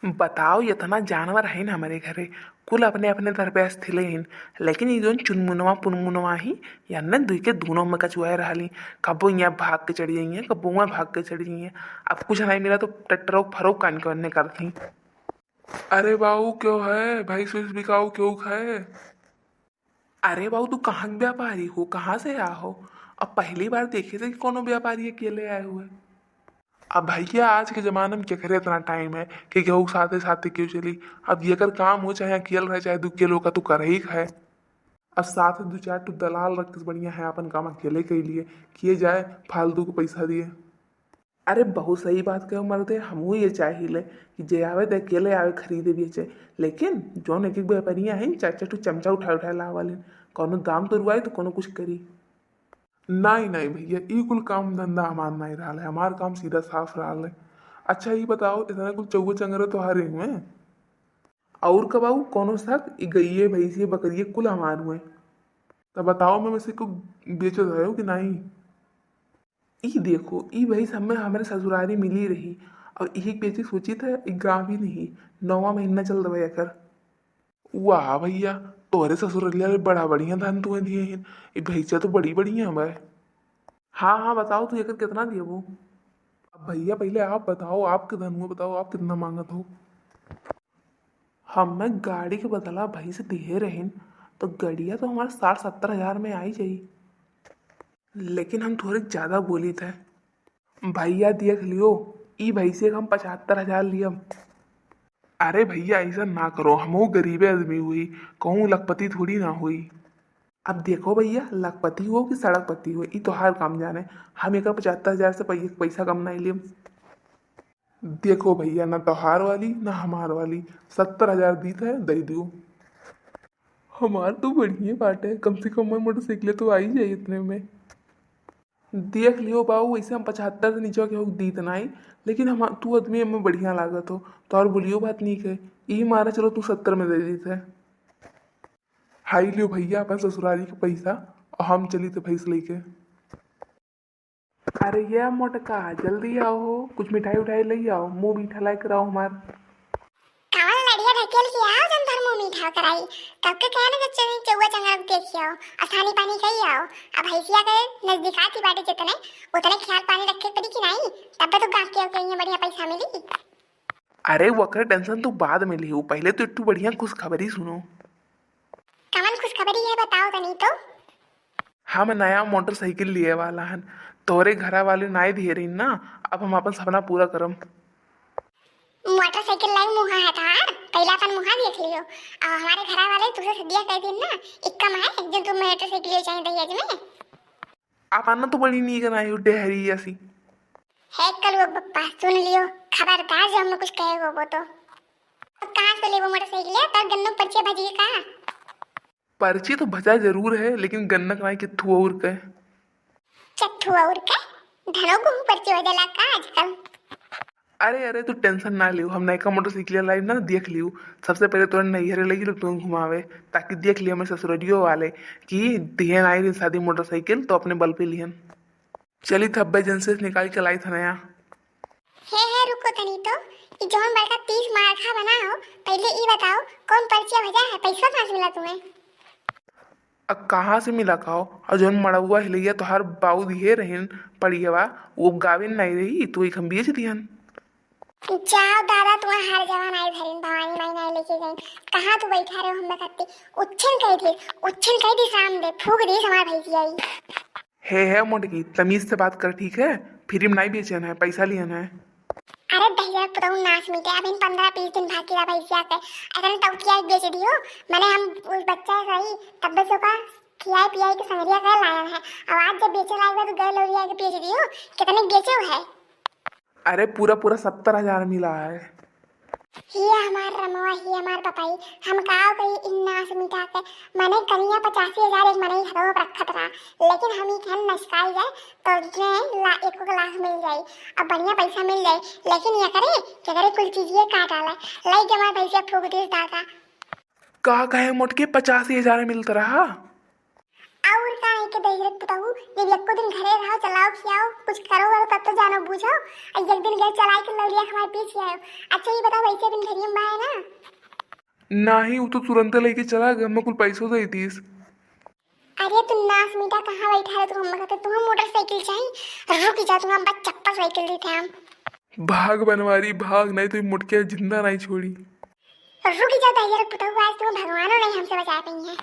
बताओ इतना जानवर है न हमारे घरे। कुल अपने अपने दर पे स्थिले हैं। लेकिन ये जोन चुनमुनवा पुनमुनवा ही याने दुई के दोनों में कछुआए रहली। कबो यहाँ भाग के चढ़ जाइए, कबो वहाँ भाग के चढ़ जाइए। अब कुछ नहीं मिला तो टटरो फरोक कान के बनने करती। अरे बाऊ क्यों है भाई, स्विस बिकाऊ क्यों है? अरे बाबू तू कहाँ के व्यापारी हो, कहाँ से आया हो? अब पहली बार देखे थे कि कोनो व्यापारी अकेले आए हुए। अब भैया आज के जमाने में क्या करे, इतना टाइम है कि गेहूँ साथे साथे क्यों चली। अब ये कर काम हो चाहे अकेले रहे चाहे 2 किलो का तू कर ही है। अब साथ में 2 4 दलाल रख के बढ़िया है अपन काम अकेले के लिए किए जाए, फालतू को पैसा दिए। अरे बहुत सही बात कहो मर्दे, हमहू ये चाहिए कि जे आवे ते अकेले आवे खरीदे बेचे। लेकिन जौन एक एक व्यापारिया है चार चार ठो चमचा उठा उठा लावाले। कोनो दाम तो रुआई तो कोनो कुछ करी। नहीं नहीं भैया, ई कुल काम धंधा हमार नहीं रहा है, हमार काम सीधा साफ रहा है। अच्छा ये बताओ, इतना कुल चौवे चंगरे तो हारे हुए। और कबाऊ कोनो शक ई गईये भैंसिए बकरिए कुल हमार हुए। तब बताओ मैं वैसे को बेच रहे हो कि नहीं? ई देखो ई भैंस हमें हमारे ससुरारी मिली रही। और यही बेची सोची था एक गाँव भी नहीं। 9वां महीना चल रहा है कर। वाह भैया, तोरे ससुरलिया में बड़ा बढ़िया धन तुम्हें दिए हैं। ये भैंसा तो बड़ी बढ़िया है। हाँ हाँ बताओ तू एक कितना दिए वो। अब भैया पहले आप बताओ, आपके धन में बताओ आप कितना मांगत हो। हमें गाड़ी के बदला भैंस दिए रहें तो गड़िया तो हमारे 60-70 हजार में आई जाई। लेकिन हम थोड़े ज्यादा बोली थे। भैया देख लियो, ई भैंसे का हम 75 हजार लियम। अरे भैया ऐसा ना करो, हम गरीबे आदमी हुई, कहूँ लखपति थोड़ी ना हुई। अब देखो भैया लखपति हो कि सड़कपति हो ई तो हर काम जाने। हम एक 75 हजार से पैसा कम नहीं लियम। देखो भैया, ना त्योहार वाली ना हमार वाली, 70 हजार दी है दे दो। हमार तो बढ़िया बात है, कम से कम मोटरसाइकिल तो आ ही जाए इतने में। देख लियो बाबू वैसे हम 75 से नीचे के हो दी इतना ही। लेकिन हम तू आदमी हमें बढ़िया लागत हो तो और बोलियो बात नहीं है। यही मारा चलो तू 70 में दे दी थे। हाई लियो भैया अपन ससुरारी के पैसा, और हम चली थे भैंस लेके। अरे ये मोटका जल्दी आओ हो, कुछ मिठाई उठाई ले आओ, मुंह मीठा लाई कराओ हमार। कावल लड़िया ढकेल के आओ जन धर्मो मीठा कराई। कब के कहने के चने चौवा चंगा देखी आओ, आसानी पानी कही आओ। अब भैंसिया के नजदीकाती बाटे जितने उतने ख्याल पानी रखे पड़ी कि नहीं, तब तो गांव के कहीं बढ़िया पैसा मिली। अरे वक्र टेंशन तो बाद में ली हो, पहले तो इतनी बढ़िया खुश खबरी सुनो। कमन खुशखबरी है बताओ तनी तो। हम नया मोटरसाइकिल लिए वाला हन। तोरे घरा वाले नाई दिए रही ना। अब हम अपन सपना पूरा करम। मोटरसाइकिल लाई मुहा है थार, पहला अपन मुहा देख लियो। अब हमारे घरा वाले तुझे सदिया कह दिन ना, इक्कम है जो तुम मोटरसाइकिल ले जाए दहेज में। आप आना तो बड़ी नहीं कराई उड्डे हरी ऐसी। है कल वो पप्पा सुन लियो, खबरदार जो हमें कुछ कहेगा वो तो। अब कहाँ से ले वो मोटरसाइकिल है, तो गन्नू पर्चे भजिए का। पर्ची तो बचा जरूर है लेकिन गन्नक नाई किथू और के। चट्ठू और का धनो को पर्चे बदला का आजकल। अरे अरे तू टेंशन ना लियो, हम नयका मोटरसाइकिल लाइव ना देख लियो। सबसे पहले तो नैहरे लगी तू घुमावे, ताकि देख लियो हमारे ससुररियो वाले कि दिहन आई रही शादी मोटरसाइकिल तो अपने बल पे लिहन। चली थब्बे जन से निकाल के लाई था नया। है रुको तनी तो, ये जौन बड़का 30 मार्का बना हो, पहले ये बताओ कौन पर्चे भजा है, पैसा कहाँ से मिला तुम्हें? अब कहाँ से मिला खाओ, और जौन मड़ुआ हिलैया तो हर बाऊ दिए रहन पड़ियवा वो गाविन नहीं रही तो एक हम बेच दिहन। जाओ दादा तुम्हें हर जवान आई धरिन भवानी माई नहीं लेके गई। कहाँ तू बैठा रहे हो हम बकत्ती। उच्छन कह दी शाम दे फूक दी हमार भैंसी आई। है मोटकी तमीज से बात कर ठीक है। फ्री में नहीं बेचन है, पैसा लियन है। अरे दहिया पुताऊ नाच मिटे, अब इन 15-20 दिन भाग के भैंसिया के अगर तौकिया बेच दियो। मैंने हम उस बच्चा सही तब से का खियाई पियाई के संगरिया कर लाया है। अब आज जब बेचे लाएगा तो गए लोरिया के बेच दियो। कितने बेचे है? अरे पूरा पूरा 70 हजार मिला है। ही हमार रमवा ही हमार पपाई, हम काव कही इन्ना से मिटा के मने कनिया 85,000 एक मने हरो रखत रहा। लेकिन हम ही खन नस्काई जाए तो जे ला 1 लाख मिल जाई, अब बढ़िया पैसा मिल जाए। लेकिन ये करे कि करे कुल चीजें काट आला लाई जमा पैसा फूक दे दादा। कहा कहे मोटके 85 हजार मिलता रहा। और का नहीं के दहेज बताऊ जब एको दिन घरे रहो चलाओ खियाओ कुछ करो वरो तब तो जानो बुझो और एक दिन घर चलाई के लौड़िया हमारे पीछे आयो। अच्छा ये बताओ वैसे दिन घरिया में है ना? नहीं वो तो तुरंत लेके चला गया, मैं कुल पैसों दे दीस। अरे तू नास मीठा कहाँ बैठा है? तू हम कहते तू हम मोटरसाइकिल चाहिए रुक जा, तू हम बस चप्पल साइकिल देते हम। भाग बनवारी भाग, नहीं तो ये मुटके जिंदा नहीं छोड़ी। रुक जा दहेज बताऊ आज तुम भगवानों नहीं हमसे बचा पाई है।